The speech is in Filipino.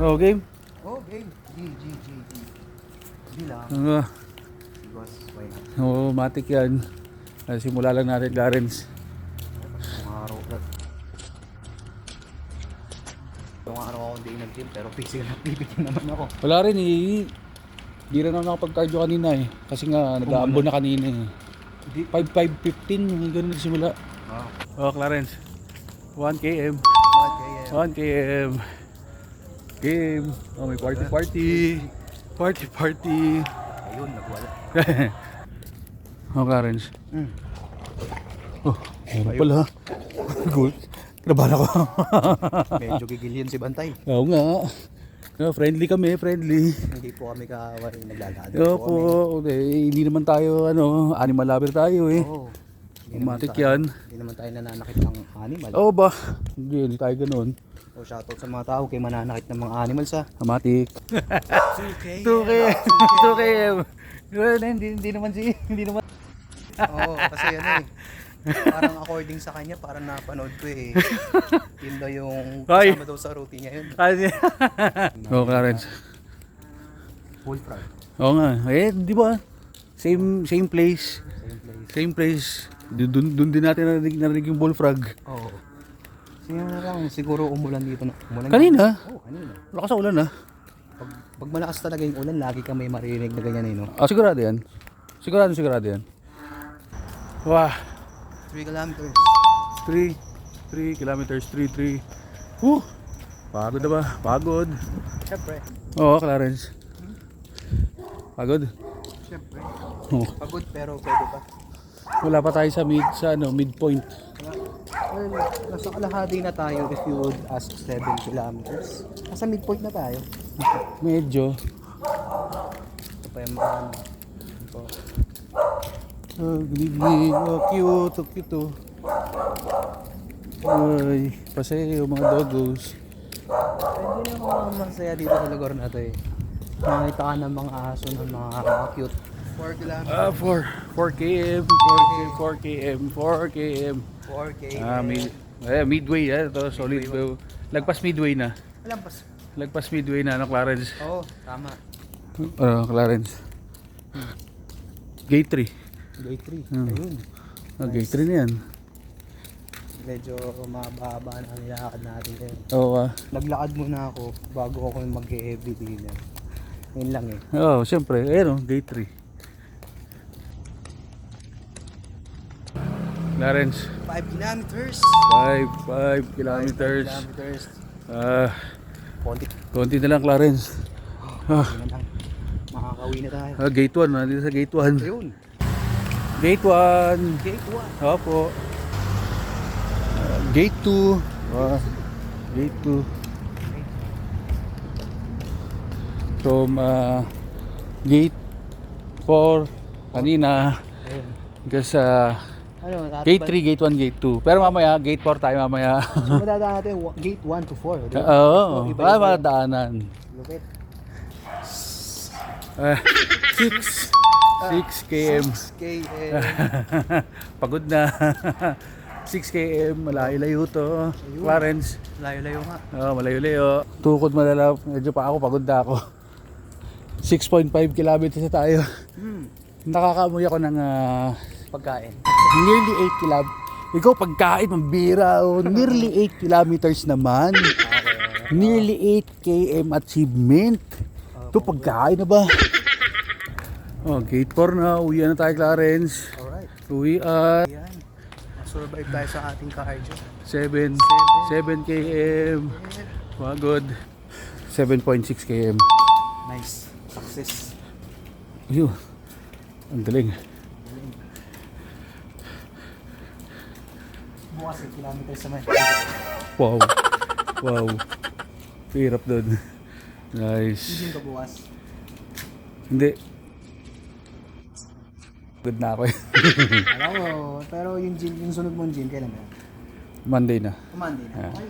Oh, game? Oh, game. G. G lang. Boss, why not? Oo, matik yan. Simula lang natin, Clarence. Mga araw na. Itong araw ako hindi nag-gym pero physical activity naman ako. Wala rin eh. Di rin ako nakapag-cardio kanina eh. Kasi nga, nag-aambon na kanina eh. 5:15, ganun nagsimula. Oh, Clarence. 1 km. 1 km. Game. Oh, may party. Party. Ayun, nagwala. Oh, Clarence. Oh, meron pala. Good. Kinabahan ako. Medyo gigil yun si Bantay. Oo nga. Friendly kami, friendly. Hindi po kami kaaway, naglalakad Opo, okay. Hindi naman tayo, animal lover tayo eh. Oo. Matik yan. Hindi naman tayo nananakit ng animal. Oo ba? Hindi tayo ganun. So shoutout sa mga tao kay mananakit ng mga animals ha. Matik. 2km. Hindi naman. Oo, kasi parang according sa kanya, parang napanood ko eh. Yun daw yung kasama daw sa routine niya yun. Oo, Clarence. Bullfrog. Oo nga. Eh, di ba? Same place. Same place. Doon din natin narinig yung bullfrog. Oo. Sino na lang, siguro umulan dito na. Kanina? Oo, kanina. Lakas sa ulan Pag malakas talaga yung ulan, lagi ka may maririnig na ganyan eh, no? sigurado yan. Sigurado yan. Wah. 3 kilometers. 3 kilometers, 3. Pagod na ba? Pagod. Siyempre. Oo, Clarence. Pagod? Siyempre. Oh. Pagod pero pwede pa. Wala pa tayo sa midpoint. Well, nasa kalahati na tayo if you would ask 7 kilometers. Nasa midpoint na tayo. Medyo. Ito pa yung mga ito. Oh, good evening. Oh, cute oh. Ay, paseo mga doggos. Hindi na mga masaya dito sa lugar na ito eh. Makita ka ng mga aso ng mga cute. 4 kilometers. 4 km. 4 km. Midway ito, solid. Lagpas midway na. Lagpas midway na, Clarence. Oo, tama. Clarence. Gate 3. Gate 3. Ayun. Gate 3 na yan. Medyo mababa na ang nilakad natin ngayon. Oo. Naglakad muna ako bago ako mag-heavy dinner. Yun lang eh. Oo, siyempre. Ayun, gate 3. Clarence. 5 kilometers. 5 kilometers. Konti na lang, Clarence. Yun na lang. Makakauwi na tayo. Gate 1, nandito sa gate 1. Ayun. Gate 1. Gate 1. Opo. Gate 2. Gate 2. From gate 4 kanina. Hanggang sa gate 3, gate 1, gate 2. Pero mamaya, gate 4 tayo mamaya. So madadaan natin gate 1 to 4. Oo. Madaanan. Lupit. 6 km. 6 km. Pagod na. 6 km, malayo-layo to. Clarence. Layo-layo nga. Malayo-layo. Tukod malala, medyo pa ako, pagod na ako. 6.5 kilometers na tayo. Nakakaamoy ako ng Pagkain. nearly 8 kilometers. Ikaw pagkain, mambira. Nearly 8 kilometers naman. Nearly 8 km achievement. Ito pagkain na ba? Gate 4 na. Uwian na tayo, Clarence. Alright. Uwian. Ayan. Survive tayo sa ating cardio. 7 km. Pagod. 7.6 km. Nice. Success. Ayun. Ang galing. Bukas 8 kilometers naman. Wow. Hirap doon. Nice. Hindi ka bukas. Hindi. Good na ako eh. Alam mo, pero yung sunod mong gym, kailan na? Monday na. Monday na. Yeah. Okay.